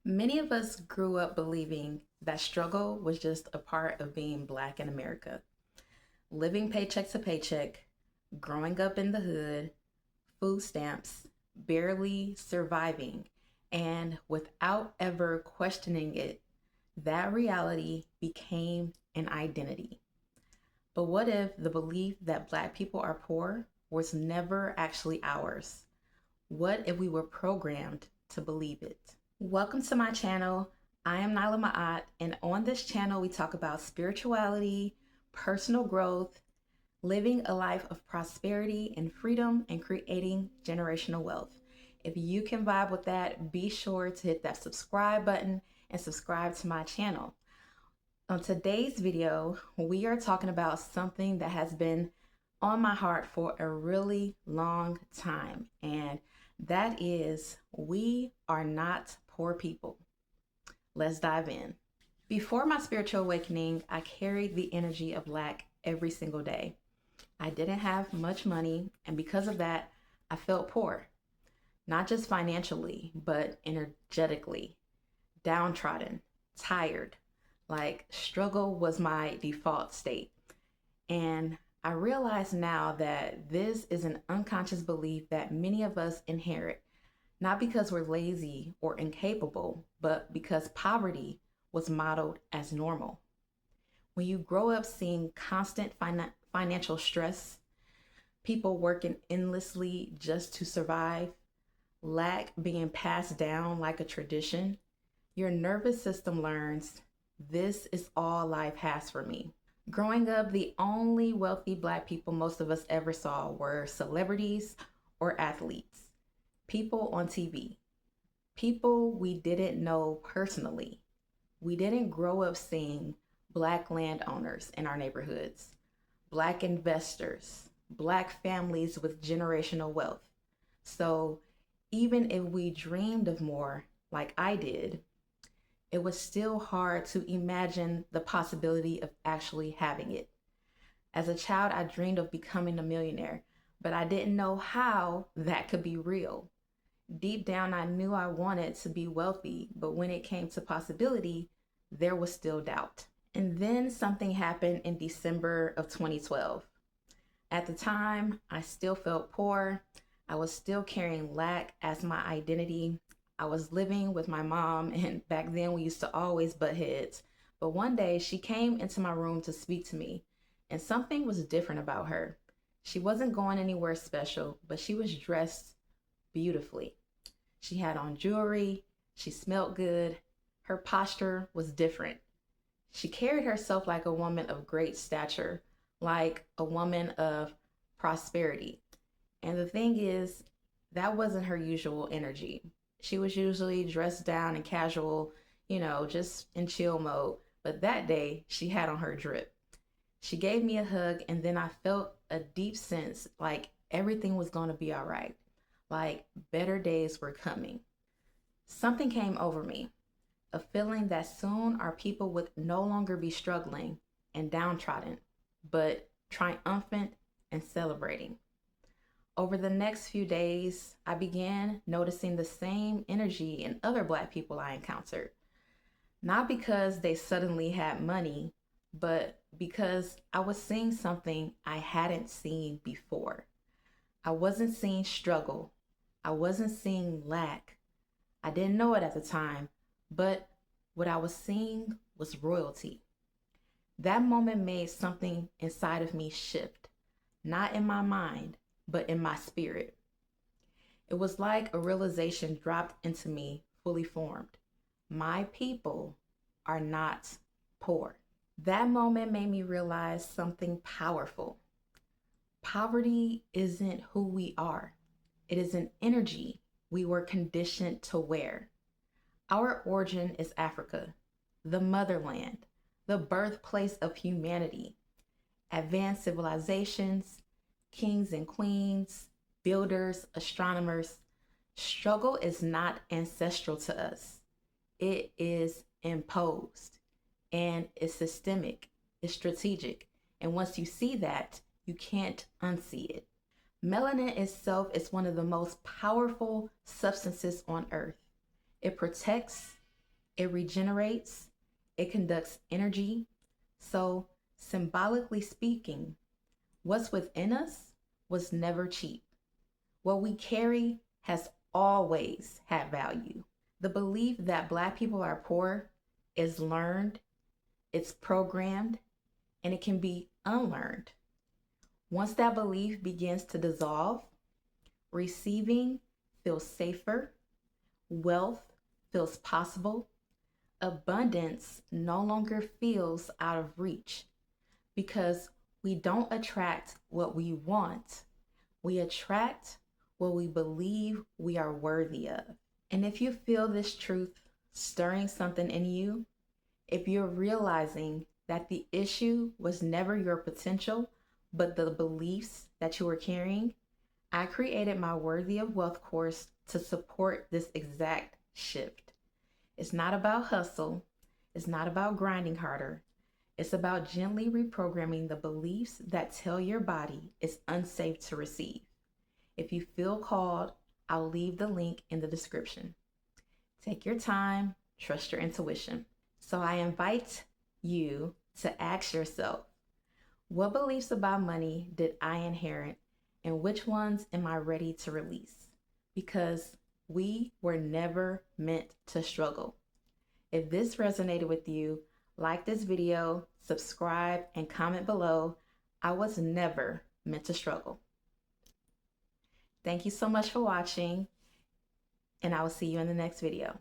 Many of us grew up believing that struggle was just a part of being Black in America. Living paycheck to paycheck, growing up in the hood, food stamps, barely surviving, and without ever questioning it, that reality became an identity. But what if the belief that Black people are poor was never actually ours? What if we were programmed to believe it? Welcome to my channel. I am Nyla Ma'at, and on this channel, we talk about spirituality, personal growth, living a life of prosperity and freedom, and creating generational wealth. If you can vibe with that, be sure to hit that subscribe button and subscribe to my channel. On today's video, we are talking about something that has been on my heart for a really long time, and that is we are not poor people. Let's dive in. Before my spiritual awakening, I carried the energy of lack every single day. I didn't have much money, and because of that, I felt poor. Not just financially, but energetically, downtrodden, tired. Like struggle was my default state. And I realize now that this is an unconscious belief that many of us inherit, not because we're lazy or incapable, but because poverty was modeled as normal. When you grow up seeing constant financial stress, people working endlessly just to survive, lack being passed down like a tradition, your nervous system learns this is all life has for me. Growing up, the only wealthy Black people most of us ever saw were celebrities or athletes, people on TV, people we didn't know personally. We didn't grow up seeing Black landowners in our neighborhoods, Black investors, Black families with generational wealth. So even if we dreamed of more, like I did, it was still hard to imagine the possibility of actually having it. As a child, I dreamed of becoming a millionaire, but I didn't know how that could be real. Deep down, I knew I wanted to be wealthy, but when it came to possibility, there was still doubt. And then something happened in December of 2012. At the time, I still felt poor. I was still carrying lack as my identity. I was living with my mom, and back then we used to always butt heads. But one day she came into my room to speak to me, and something was different about her. She wasn't going anywhere special, but she was dressed beautifully. She had on jewelry, she smelled good, her posture was different. She carried herself like a woman of great stature, like a woman of prosperity. And the thing is, that wasn't her usual energy. She was usually dressed down and casual, just in chill mode. But that day, she had on her drip. She gave me a hug, and then I felt a deep sense like everything was going to be all right, like better days were coming. Something came over me, a feeling that soon our people would no longer be struggling and downtrodden, but triumphant and celebrating. Over the next few days, I began noticing the same energy in other Black people I encountered. Not because they suddenly had money, but because I was seeing something I hadn't seen before. I wasn't seeing struggle. I wasn't seeing lack. I didn't know it at the time, but what I was seeing was royalty. That moment made something inside of me shift, not in my mind, but in my spirit. It was like a realization dropped into me fully formed. My people are not poor. That moment made me realize something powerful. Poverty isn't who we are. It is an energy we were conditioned to wear. Our origin is Africa, the motherland, the birthplace of humanity. Advanced civilizations, kings and queens, builders, astronomers. Struggle is not ancestral to us. It is imposed, and it's systemic, it's strategic. And once you see that, you can't unsee it. Melanin itself is one of the most powerful substances on earth. It protects, It regenerates, it conducts energy. So, symbolically speaking, what's within us was never cheap. What we carry has always had value. The belief that Black people are poor is learned, it's programmed, and it can be unlearned. Once that belief begins to dissolve, receiving feels safer, wealth feels possible, abundance no longer feels out of reach because we don't attract what we want. We attract what we believe we are worthy of. And if you feel this truth stirring something in you, if you're realizing that the issue was never your potential, but the beliefs that you were carrying, I created my Worthy of Wealth course to support this exact shift. It's not about hustle. It's not about grinding harder. It's about gently reprogramming the beliefs that tell your body it's unsafe to receive. If you feel called, I'll leave the link in the description. Take your time, trust your intuition. So I invite you to ask yourself, what beliefs about money did I inherit and which ones am I ready to release? Because we were never meant to struggle. If this resonated with you, like this video, subscribe, and comment below. I was never meant to struggle. Thank you so much for watching, and I will see you in the next video.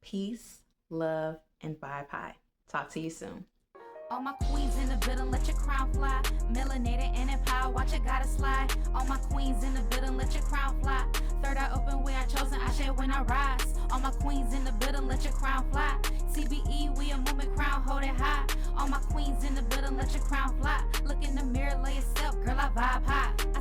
Peace, love, and bye-bye. Talk to you soon. All my queens in the building, let your crown fly. Melanated and in power, watch it gotta slide. All my queens in the building, let your crown fly. Third eye open, way I chosen, I share when I rise. All my queens in the building, let your crown fly. TBE, we a movement, crown, hold it high. All my queens in the building, let your crown fly. Look in the mirror, lay yourself, girl, I vibe high. I